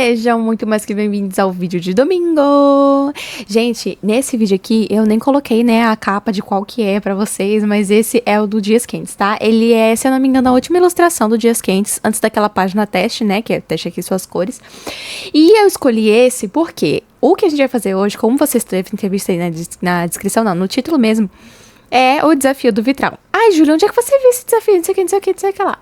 Sejam muito mais que bem-vindos ao vídeo de domingo! Gente, nesse vídeo aqui eu nem coloquei, né, a capa de qual que é pra vocês, mas esse é o do Dias Quentes, tá? Ele é, se eu não me engano, a última ilustração do Dias Quentes, antes daquela página teste, né, que é teste aqui suas cores. E eu escolhi esse porque o que a gente vai fazer hoje, como vocês devem ter visto aí na descrição, não, no título mesmo, é o desafio do vitral. Ai, Júlia, onde é que você viu esse desafio? Não sei o que, não sei o que, não sei o que lá.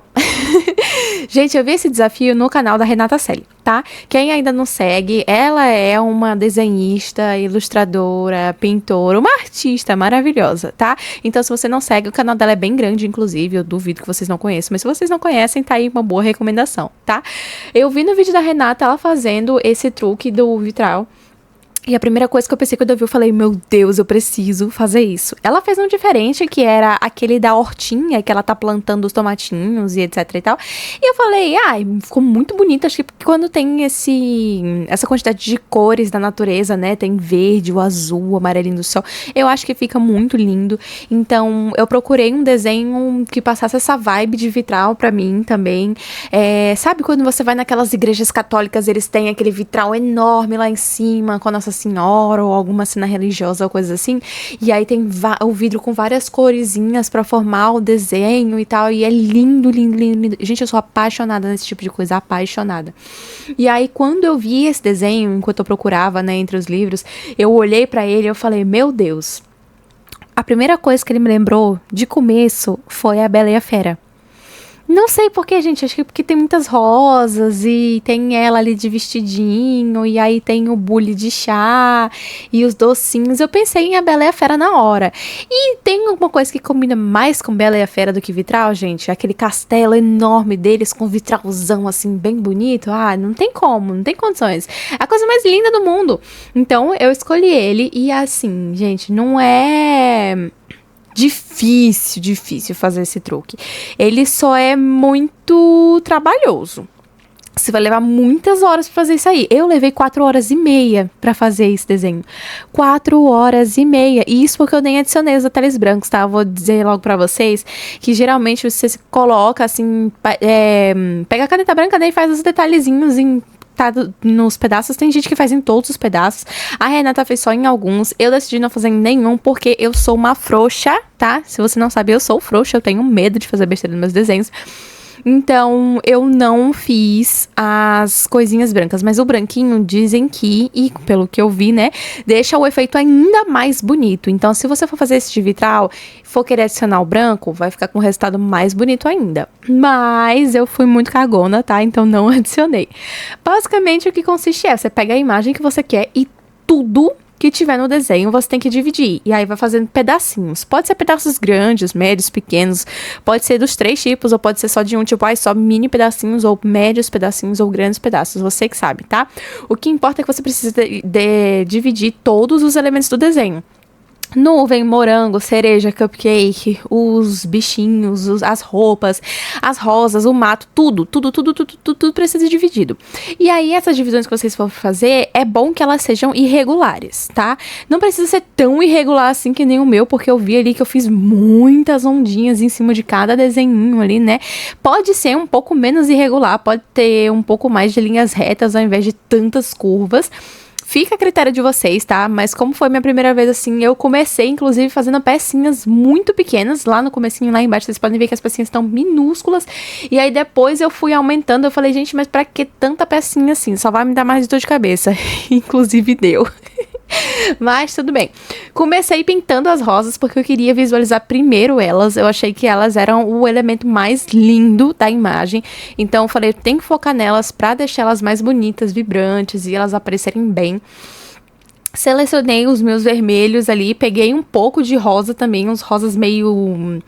Gente, eu vi esse desafio no canal da Renata Celli, tá? Quem ainda não segue, ela é uma desenhista, ilustradora, pintora, uma artista maravilhosa, tá? Então, se você não segue, o canal dela é bem grande, inclusive, eu duvido que vocês não conheçam, mas se vocês não conhecem, tá aí uma boa recomendação, tá? Eu vi no vídeo da Renata ela fazendo esse truque do vitral. E a primeira coisa que eu pensei quando eu vi, eu falei, meu Deus, eu preciso fazer isso. Ela fez um diferente, que era aquele da hortinha, que ela tá plantando os tomatinhos e etc e tal. E eu falei, ficou muito bonito. Acho que quando tem essa quantidade de cores da natureza, né, tem verde, o azul, o amarelinho do céu, eu acho que fica muito lindo. Então, eu procurei um desenho que passasse essa vibe de vitral pra mim também. Sabe quando você vai naquelas igrejas católicas, eles têm aquele vitral enorme lá em cima, com a Nossa Senhora ou alguma cena religiosa ou coisa assim, e aí tem o vidro com várias coresinhas pra formar o desenho e tal, e é lindo, lindo, lindo, lindo. Gente, eu sou apaixonada nesse tipo de coisa, apaixonada. E aí, quando eu vi esse desenho, enquanto eu procurava, né, entre os livros, eu olhei pra ele e eu falei, meu Deus, a primeira coisa que ele me lembrou, de começo, foi a Bela e a Fera. Não sei porquê, gente, acho que porque tem muitas rosas e tem ela ali de vestidinho e aí tem o bule de chá e os docinhos. Eu pensei em A Bela e a Fera na hora. E tem alguma coisa que combina mais com Bela e a Fera do que vitral, gente? Aquele castelo enorme deles com vitralzão assim bem bonito. Não tem como, não tem condições. É a coisa mais linda do mundo. Então eu escolhi ele e assim, gente, não é difícil fazer esse truque. Ele só é muito trabalhoso. Você vai levar muitas horas pra fazer isso aí. Eu levei 4 horas e meia pra fazer esse desenho. 4 horas e meia. E isso porque eu nem adicionei os detalhes brancos, tá? Eu vou dizer logo pra vocês que geralmente você coloca assim, pega a caneta branca, daí faz os detalhezinhos nos pedaços. Tem gente que faz em todos os pedaços. A Renata fez só em alguns. Eu decidi não fazer em nenhum porque eu sou uma frouxa, tá? Se você não sabe, eu sou frouxa. Eu tenho medo de fazer besteira nos meus desenhos. Então, eu não fiz as coisinhas brancas, mas o branquinho dizem que, e pelo que eu vi, né, deixa o efeito ainda mais bonito. Então, se você for fazer esse de vitral, for querer adicionar o branco, vai ficar com um resultado mais bonito ainda. Mas eu fui muito cagona, tá? Então, não adicionei. Basicamente, o que consiste é, você pega a imagem que você quer e tudo que tiver no desenho, você tem que dividir. E aí vai fazendo pedacinhos. Pode ser pedaços grandes, médios, pequenos. Pode ser dos 3 tipos, ou pode ser só de um tipo, só mini pedacinhos, ou médios pedacinhos, ou grandes pedaços. Você que sabe, tá? O que importa é que você precisa dividir todos os elementos do desenho. Nuvem, morango, cereja, cupcake, os bichinhos, as roupas, as rosas, o mato, tudo precisa ser dividido. E aí, essas divisões que vocês for fazer, é bom que elas sejam irregulares, tá? Não precisa ser tão irregular assim que nem o meu, porque eu vi ali que eu fiz muitas ondinhas em cima de cada desenhinho ali, né? Pode ser um pouco menos irregular, pode ter um pouco mais de linhas retas ao invés de tantas curvas. Fica a critério de vocês, tá? Mas como foi minha primeira vez assim, eu comecei, inclusive, fazendo pecinhas muito pequenas. Lá no comecinho, lá embaixo, vocês podem ver que as pecinhas estão minúsculas. E aí, depois eu fui aumentando. Eu falei, gente, mas pra que tanta pecinha assim? Só vai me dar mais dor de cabeça. Inclusive, deu. Mas tudo bem. Comecei pintando as rosas porque eu queria visualizar primeiro elas. Eu achei que elas eram o elemento mais lindo da imagem. Então eu falei, tem que focar nelas pra deixar elas mais bonitas, vibrantes e elas aparecerem bem. Selecionei os meus vermelhos ali, peguei um pouco de rosa também, uns rosas meio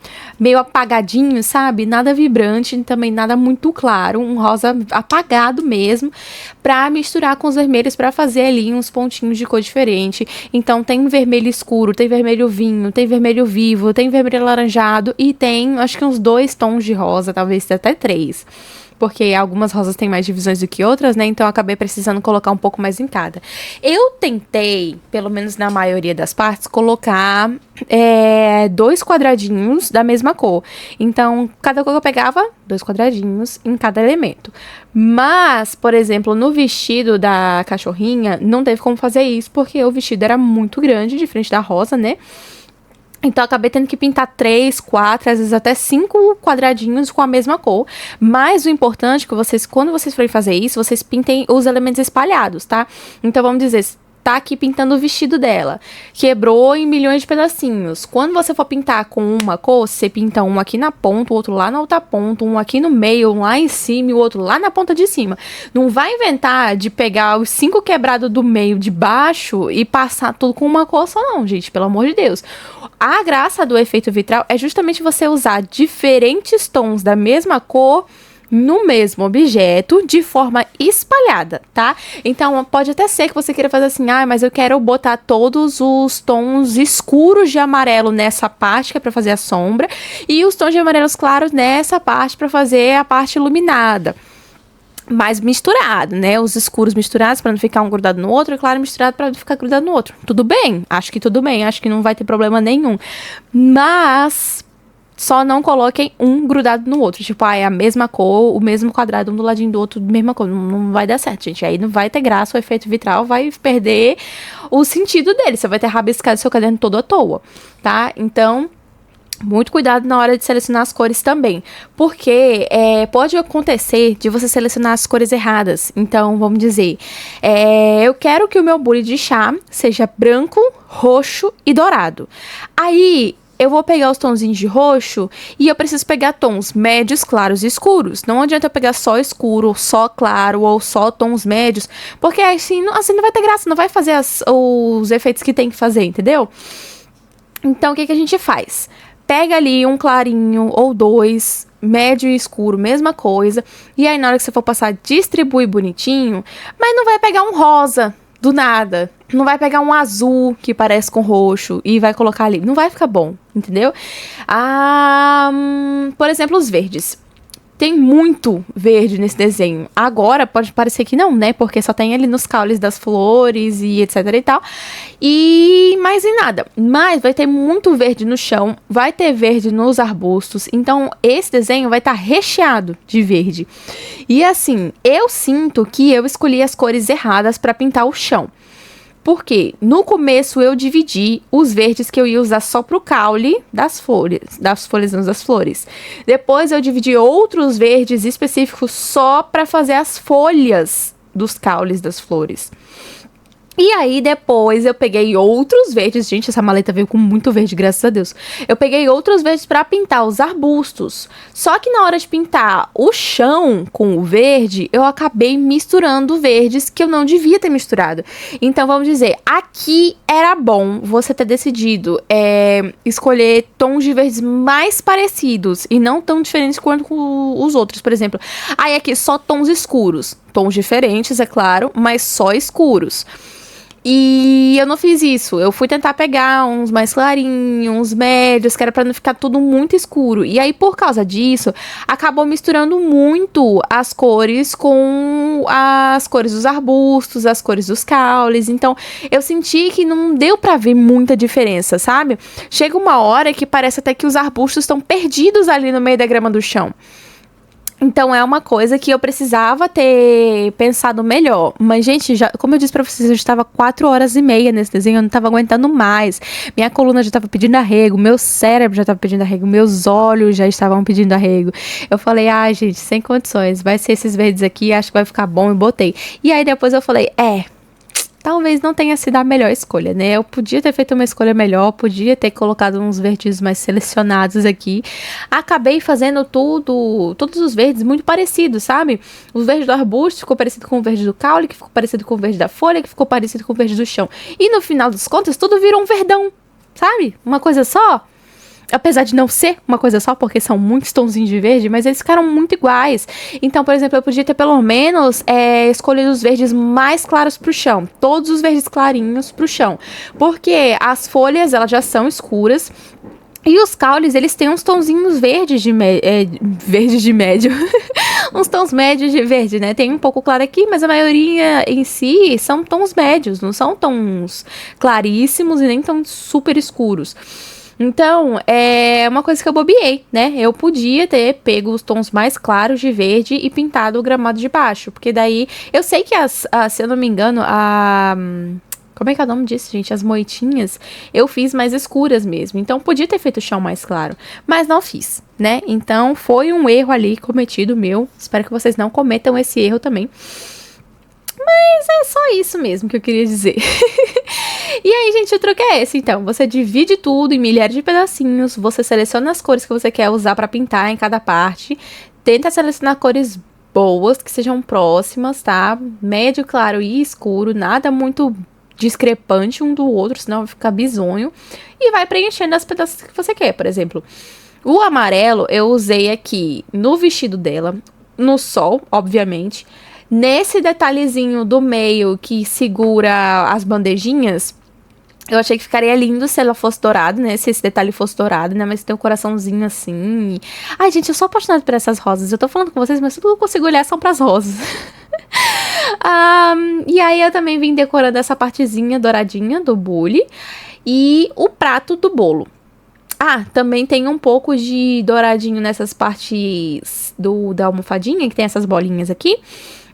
apagadinhos, sabe? Nada vibrante, também nada muito claro, um rosa apagado mesmo, pra misturar com os vermelhos, pra fazer ali uns pontinhos de cor diferente. Então tem vermelho escuro, tem vermelho vinho, tem vermelho vivo, tem vermelho alaranjado e tem, acho que uns 2 tons de rosa, talvez até 3. porque algumas rosas têm mais divisões do que outras, né? Então eu acabei precisando colocar um pouco mais em cada. Eu tentei, pelo menos na maioria das partes, colocar 2 quadradinhos da mesma cor. Então, cada cor que eu pegava, 2 quadradinhos em cada elemento. Mas, por exemplo, no vestido da cachorrinha, não teve como fazer isso, porque o vestido era muito grande, diferente da rosa, né? Então, eu acabei tendo que pintar 3, 4, às vezes até 5 quadradinhos com a mesma cor. Mas o importante é que vocês, quando vocês forem fazer isso, vocês pintem os elementos espalhados, tá? Então, vamos dizer, tá aqui pintando o vestido dela, quebrou em milhões de pedacinhos. Quando você for pintar com uma cor, você pinta um aqui na ponta, o outro lá na outra ponta, um aqui no meio, um lá em cima e o outro lá na ponta de cima. Não vai inventar de pegar os 5 quebrados do meio de baixo e passar tudo com uma cor só não, gente, pelo amor de Deus. A graça do efeito vitral é justamente você usar diferentes tons da mesma cor no mesmo objeto, de forma espalhada, tá? Então, pode até ser que você queira fazer assim, mas eu quero botar todos os tons escuros de amarelo nessa parte, que é pra fazer a sombra, e os tons de amarelos claros nessa parte, pra fazer a parte iluminada. Mais misturado, né? Os escuros misturados para não ficar um grudado no outro, e claro misturado para não ficar grudado no outro. Tudo bem? Acho que tudo bem, acho que não vai ter problema nenhum. Mas só não coloquem um grudado no outro. Tipo, é a mesma cor, o mesmo quadrado, um do ladinho do outro, mesma cor. Não vai dar certo, gente. Aí não vai ter graça, o efeito vitral vai perder o sentido dele. Você vai ter rabiscado seu caderno todo à toa, tá? Então, muito cuidado na hora de selecionar as cores também. Porque pode acontecer de você selecionar as cores erradas. Então, vamos dizer, eu quero que o meu bule de chá seja branco, roxo e dourado. Aí eu vou pegar os tonzinhos de roxo e eu preciso pegar tons médios, claros e escuros. Não adianta eu pegar só escuro, só claro ou só tons médios, porque assim não vai ter graça, não vai fazer os efeitos que tem que fazer, entendeu? Então, o que a gente faz? Pega ali um clarinho ou 2, médio e escuro, mesma coisa, e aí na hora que você for passar, distribui bonitinho, mas não vai pegar um rosa do nada. Não vai pegar um azul que parece com roxo e vai colocar ali. Não vai ficar bom, entendeu? Por exemplo, os verdes. Tem muito verde nesse desenho. Agora pode parecer que não, né? Porque só tem ali nos caules das flores e etc e tal. E mais em nada. Mas vai ter muito verde no chão. Vai ter verde nos arbustos. Então, esse desenho vai estar recheado de verde. E assim, eu sinto que eu escolhi as cores erradas para pintar o chão. Porque no começo eu dividi os verdes que eu ia usar só pro caule das flores. Depois eu dividi outros verdes específicos só para fazer as folhas dos caules das flores. E aí, depois, eu peguei outros verdes. Gente, essa maleta veio com muito verde, graças a Deus. Eu peguei outros verdes pra pintar os arbustos. Só que na hora de pintar o chão com o verde, eu acabei misturando verdes que eu não devia ter misturado. Então, vamos dizer, aqui era bom você ter decidido escolher tons de verdes mais parecidos e não tão diferentes quanto os outros. Por exemplo, aí aqui só tons escuros. Tons diferentes, é claro, mas só escuros. E eu não fiz isso. Eu fui tentar pegar uns mais clarinhos, uns médios, que era pra não ficar tudo muito escuro. E aí, por causa disso, acabou misturando muito as cores com as cores dos arbustos, as cores dos caules. Então, eu senti que não deu pra ver muita diferença, sabe? Chega uma hora que parece até que os arbustos estão perdidos ali no meio da grama do chão. Então, é uma coisa que eu precisava ter pensado melhor. Mas, gente, como eu disse pra vocês, eu estava 4h30 nesse desenho, eu não estava aguentando mais. Minha coluna já estava pedindo arrego, meu cérebro já estava pedindo arrego, meus olhos já estavam pedindo arrego. Eu falei, gente, sem condições, vai ser esses verdes aqui, acho que vai ficar bom, e botei. E aí, depois eu falei, talvez não tenha sido a melhor escolha, né? Eu podia ter feito uma escolha melhor, podia ter colocado uns verdes mais selecionados aqui. Acabei fazendo todos os verdes muito parecidos, sabe? O verde do arbusto ficou parecido com o verde do caule, que ficou parecido com o verde da folha, que ficou parecido com o verde do chão. E no final das contas, tudo virou um verdão, sabe? Uma coisa só. Apesar de não ser uma coisa só, porque são muitos tonzinhos de verde, mas eles ficaram muito iguais. Então, por exemplo, eu podia ter pelo menos escolhido os verdes mais claros pro chão. Todos os verdes clarinhos pro chão. Porque as folhas, elas já são escuras. E os caules, eles têm uns tonzinhos verdes verdes de médio. Uns tons médios de verde, né? Tem um pouco claro aqui, mas a maioria em si são tons médios, não são tons claríssimos e nem tão super escuros. Então, é uma coisa que eu bobiei, né? Eu podia ter pego os tons mais claros de verde e pintado o gramado de baixo, porque daí eu sei que se eu não me engano, como é que é o nome disso, gente? As moitinhas, eu fiz mais escuras mesmo. Então, podia ter feito o chão mais claro. Mas não fiz, né? Então, foi um erro ali cometido meu. Espero que vocês não cometam esse erro também. Mas é só isso mesmo que eu queria dizer. E aí, gente, o truque é esse. Então, você divide tudo em milhares de pedacinhos. Você seleciona as cores que você quer usar pra pintar em cada parte. Tenta selecionar cores boas, que sejam próximas, tá? Médio, claro e escuro. Nada muito discrepante um do outro, senão vai ficar bizonho. E vai preenchendo as pedaços que você quer. Por exemplo, o amarelo eu usei aqui no vestido dela, no sol, obviamente. Nesse detalhezinho do meio que segura as bandejinhas, eu achei que ficaria lindo se ela fosse dourada, né? Se esse detalhe fosse dourado, né? Mas tem um coraçãozinho assim. Ai, gente, eu sou apaixonada por essas rosas. Eu tô falando com vocês, mas tudo que eu consigo olhar são pras rosas. E aí eu também vim decorando essa partezinha douradinha do bule e o prato do bolo. Também tem um pouco de douradinho nessas partes da almofadinha, que tem essas bolinhas aqui.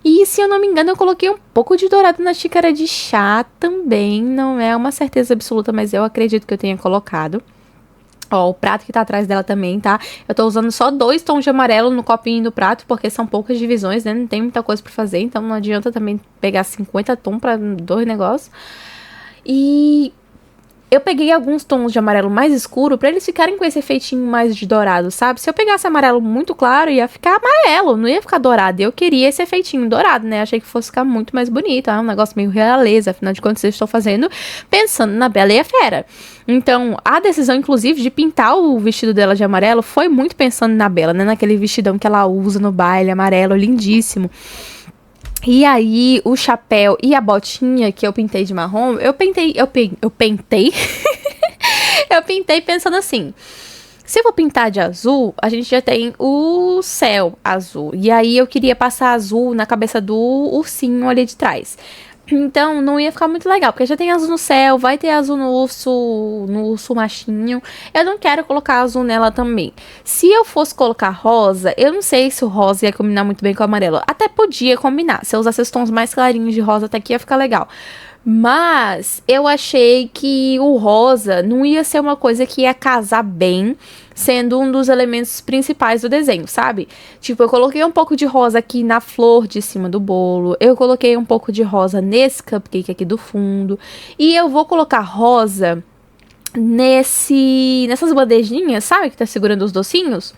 E se eu não me engano, eu coloquei um pouco de dourado na xícara de chá também. Não é uma certeza absoluta, mas eu acredito que eu tenha colocado. Ó, o prato que tá atrás dela também, tá? Eu tô usando só 2 tons de amarelo no copinho do prato, porque são poucas divisões, né? Não tem muita coisa pra fazer, então não adianta também pegar 50 tons pra 2 negócios. E eu peguei alguns tons de amarelo mais escuro pra eles ficarem com esse efeitinho mais de dourado, sabe? Se eu pegasse amarelo muito claro, ia ficar amarelo, não ia ficar dourado. Eu queria esse efeitinho dourado, né? Achei que fosse ficar muito mais bonito. É um negócio meio realeza, afinal de contas, eu estou fazendo pensando na Bela e a Fera. Então, a decisão, inclusive, de pintar o vestido dela de amarelo foi muito pensando na Bela, né? Naquele vestidão que ela usa no baile, amarelo, lindíssimo. E aí, o chapéu e a botinha que eu pintei de marrom, eu pintei eu pintei pensando assim, se eu vou pintar de azul, a gente já tem o céu azul, e aí eu queria passar azul na cabeça do ursinho ali de trás. Então, não ia ficar muito legal, porque já tem azul no céu, vai ter azul no urso machinho. Eu não quero colocar azul nela também. Se eu fosse colocar rosa, eu não sei se o rosa ia combinar muito bem com o amarelo. Até podia combinar. Se eu usasse os tons mais clarinhos de rosa, até aqui ia ficar legal. Mas eu achei que o rosa não ia ser uma coisa que ia casar bem, sendo um dos elementos principais do desenho, sabe? Tipo, eu coloquei um pouco de rosa aqui na flor de cima do bolo, eu coloquei um pouco de rosa nesse cupcake aqui do fundo, e eu vou colocar rosa nessas bandejinhas, sabe? Que tá segurando os docinhos.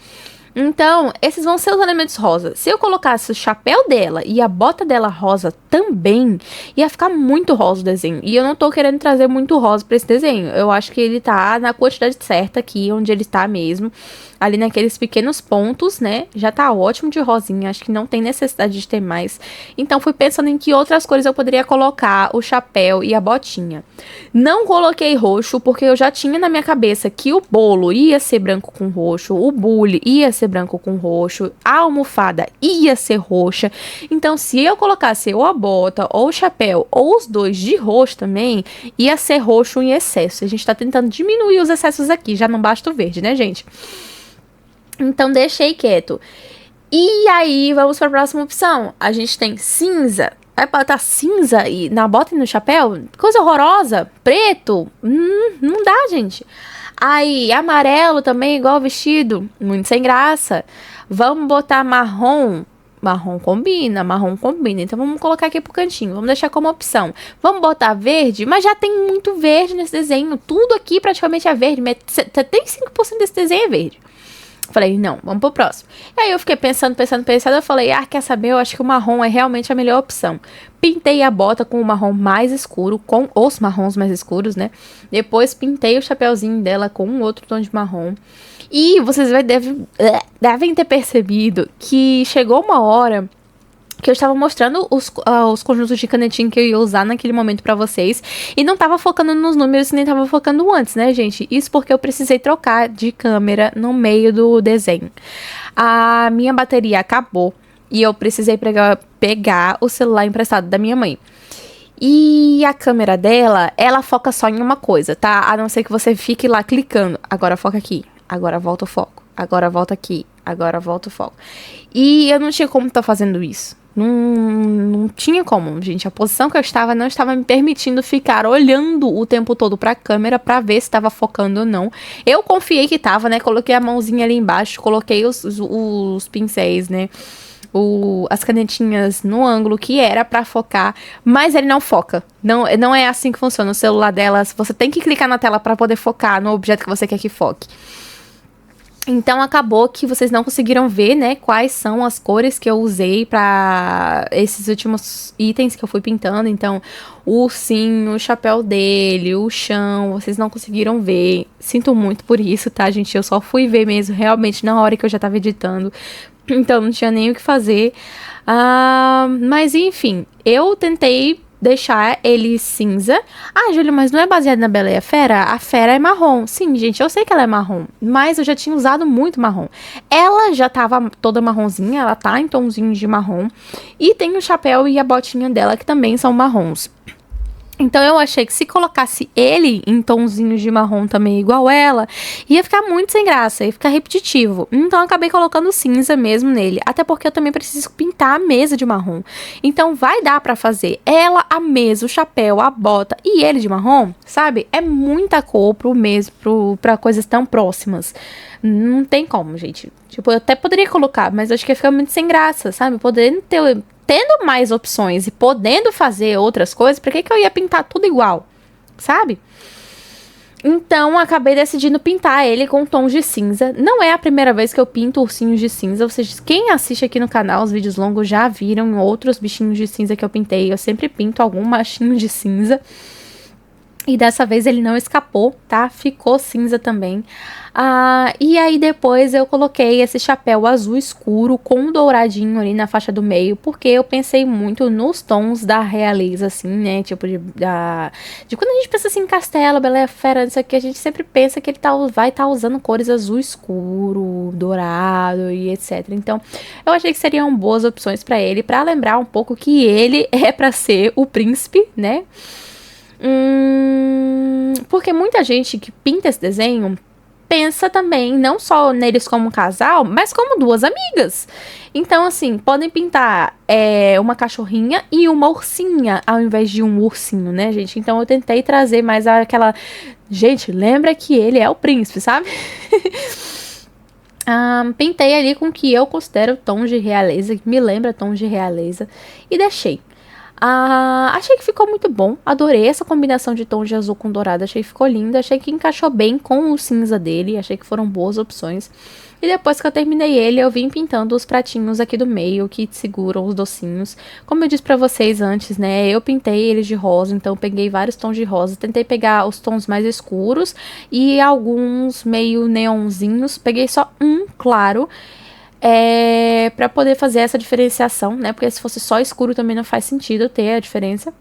Então, esses vão ser os elementos rosa. Se eu colocasse o chapéu dela e a bota dela rosa também, ia ficar muito rosa o desenho. E eu não tô querendo trazer muito rosa pra esse desenho. Eu acho que ele tá na quantidade certa aqui, onde ele tá mesmo. Ali naqueles pequenos pontos, né? Já tá ótimo de rosinha. Acho que não tem necessidade de ter mais. Então, fui pensando em que outras cores eu poderia colocar o chapéu e a botinha. Não coloquei roxo, porque eu já tinha na minha cabeça que o bolo ia ser branco com roxo, o bule ia ser branco com roxo, a almofada ia ser roxa. Então, se eu colocasse ou a bota, ou o chapéu, ou os dois de roxo também, ia ser roxo em excesso. A gente tá tentando diminuir os excessos aqui, já não basta o verde, né, gente? Então, deixei quieto. E aí, vamos para a próxima opção. A gente tem cinza. Vai botar cinza na bota e no chapéu? Coisa horrorosa. Preto? Não dá, gente. Aí, amarelo também, igual vestido. Muito sem graça. Vamos botar marrom. Marrom combina. Então, vamos colocar aqui pro cantinho. Vamos deixar como opção. Vamos botar verde, mas já tem muito verde nesse desenho. Tudo aqui praticamente é verde. 75% desse desenho é verde. Falei, não, vamos pro próximo. E aí eu fiquei pensando. Eu falei, quer saber? Eu acho que o marrom é realmente a melhor opção. Pintei a bota com o marrom mais escuro, com os marrons mais escuros, né? Depois pintei o chapeuzinho dela com um outro tom de marrom. E vocês devem ter percebido que chegou uma hora que eu estava mostrando os conjuntos de canetinha que eu ia usar naquele momento pra vocês. E não tava focando nos números, nem tava focando antes, né, gente? Isso porque eu precisei trocar de câmera no meio do desenho. A minha bateria acabou e eu precisei pegar o celular emprestado da minha mãe. E a câmera dela, ela foca só em uma coisa, tá? A não ser que você fique lá clicando. Agora foca aqui, agora volta o foco, agora volta aqui, agora volta o foco. E eu não tinha como estar fazendo isso. Não tinha como, gente. A posição que eu estava não estava me permitindo ficar olhando o tempo todo pra câmera pra ver se estava focando ou não. Eu confiei que tava, né? Coloquei a mãozinha ali embaixo, coloquei os pincéis, né? As canetinhas no ângulo que era pra focar, mas ele não foca. Não é assim que funciona o celular delas. Você tem que clicar na tela pra poder focar no objeto que você quer que foque. Então, acabou que vocês não conseguiram ver, né, quais são as cores que eu usei pra esses últimos itens que eu fui pintando. Então, o ursinho, o chapéu dele, o chão, vocês não conseguiram ver. Sinto muito por isso, tá, gente? Eu só fui ver mesmo, realmente, na hora que eu já tava editando. Então, não tinha nem o que fazer. Mas, enfim, eu tentei deixar ele cinza. Ah, Júlia, mas não é baseado na Bela e a Fera? A Fera é marrom. Sim, gente, eu sei que ela é marrom, mas eu já tinha usado muito marrom. Ela já tava toda marronzinha, ela tá em tonzinho de marrom. E tem o chapéu e a botinha dela, que também são marrons. Então, eu achei que se colocasse ele em tonzinhos de marrom também igual ela, ia ficar muito sem graça, ia ficar repetitivo. Então, eu acabei colocando cinza mesmo nele. Até porque eu também preciso pintar a mesa de marrom. Então, vai dar pra fazer ela, a mesa, o chapéu, a bota e ele de marrom, sabe? É muita cor pra coisas tão próximas. Não tem como, gente. Tipo, eu até poderia colocar, mas acho que ia ficar muito sem graça, sabe? Tendo mais opções e podendo fazer outras coisas, pra que eu ia pintar tudo igual, sabe? Então, acabei decidindo pintar ele com tons de cinza. Não é a primeira vez que eu pinto ursinhos de cinza. Ou seja, quem assiste aqui no canal, os vídeos longos, já viram outros bichinhos de cinza que eu pintei. Eu sempre pinto algum machinho de cinza. E dessa vez ele não escapou, tá? Ficou cinza também. E aí depois eu coloquei esse chapéu azul escuro com um douradinho ali na faixa do meio, porque eu pensei muito nos tons da realeza, assim, né? Tipo, de quando a gente pensa assim em Castelo, Bela e a Fera, isso aqui, a gente sempre pensa que ele vai estar usando cores azul escuro, dourado e etc. Então, eu achei que seriam boas opções pra ele, pra lembrar um pouco que ele é pra ser o príncipe, né? Porque muita gente que pinta esse desenho pensa também não só neles como um casal, mas como duas amigas. Então, assim, podem pintar uma cachorrinha e uma ursinha ao invés de um ursinho, né, gente? Então, eu tentei trazer mais aquela... Gente, lembra que ele é o príncipe, sabe? Pintei ali com o que eu considero tons de realeza, que me lembra tons de realeza, e deixei. Achei que ficou muito bom, adorei essa combinação de tons de azul com dourado, achei que ficou lindo, achei que encaixou bem com o cinza dele, achei que foram boas opções. E depois que eu terminei ele, eu vim pintando os pratinhos aqui do meio, que seguram os docinhos. Como eu disse pra vocês antes, né, eu pintei eles de rosa, então eu peguei vários tons de rosa, tentei pegar os tons mais escuros e alguns meio neonzinhos, peguei só um claro, pra poder fazer essa diferenciação, né? Porque se fosse só escuro também não faz sentido ter a diferença.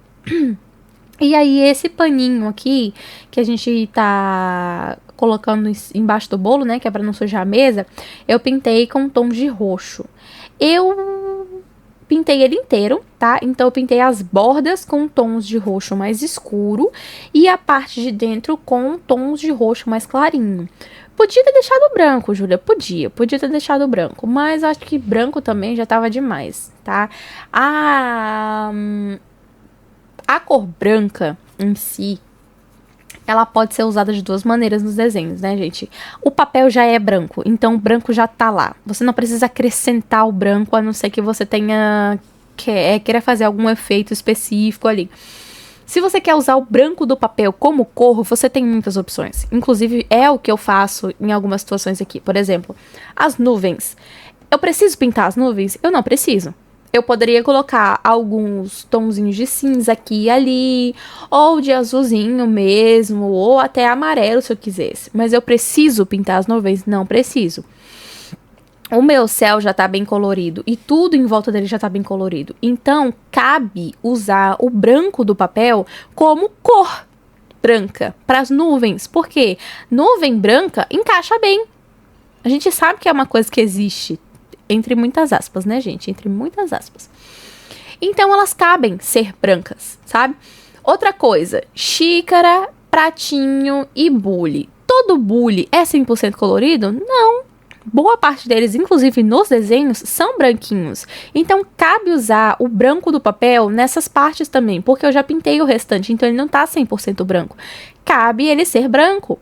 E aí esse paninho aqui, que a gente tá colocando embaixo do bolo, né? Que é pra não sujar a mesa, eu pintei com tons de roxo. Eu pintei ele inteiro, tá? Então eu pintei as bordas com tons de roxo mais escuro e a parte de dentro com tons de roxo mais clarinho. Podia ter deixado branco, Júlia, podia ter deixado branco, mas acho que branco também já tava demais, tá? A cor branca em si, ela pode ser usada de duas maneiras nos desenhos, né, gente? O papel já é branco, então o branco já tá lá. Você não precisa acrescentar o branco, a não ser que você queira fazer algum efeito específico ali. Se você quer usar o branco do papel como cor, você tem muitas opções. Inclusive, é o que eu faço em algumas situações aqui. Por exemplo, as nuvens. Eu preciso pintar as nuvens? Eu não preciso. Eu poderia colocar alguns tonzinhos de cinza aqui e ali, ou de azulzinho mesmo, ou até amarelo se eu quisesse. Mas eu preciso pintar as nuvens? Não preciso. O meu céu já tá bem colorido e tudo em volta dele já tá bem colorido. Então, cabe usar o branco do papel como cor branca para as nuvens. Por quê? Nuvem branca encaixa bem. A gente sabe que é uma coisa que existe, entre muitas aspas, né, gente? Entre muitas aspas. Então, elas cabem ser brancas, sabe? Outra coisa, xícara, pratinho e bule. Todo bule é 100% colorido? Não. Boa parte deles, inclusive nos desenhos, são branquinhos. Então, cabe usar o branco do papel nessas partes também, porque eu já pintei o restante, então ele não tá 100% branco. Cabe ele ser branco.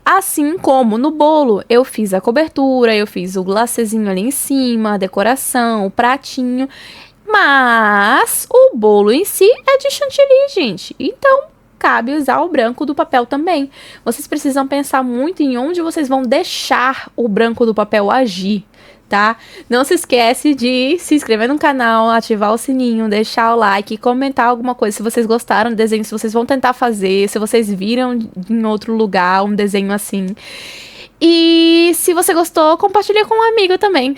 Assim como no bolo, eu fiz a cobertura, eu fiz o glacêzinho ali em cima, a decoração, o pratinho. Mas o bolo em si é de chantilly, gente. Então, cabe usar o branco do papel também. Vocês precisam pensar muito em onde vocês vão deixar o branco do papel agir, tá? Não se esquece de se inscrever no canal, ativar o sininho, deixar o like, comentar alguma coisa se vocês gostaram do desenho, se vocês vão tentar fazer, se vocês viram em outro lugar um desenho assim. E se você gostou, compartilha com um amigo também.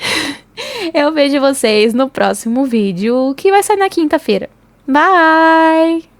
Eu vejo vocês no próximo vídeo, que vai sair na quinta-feira. Bye!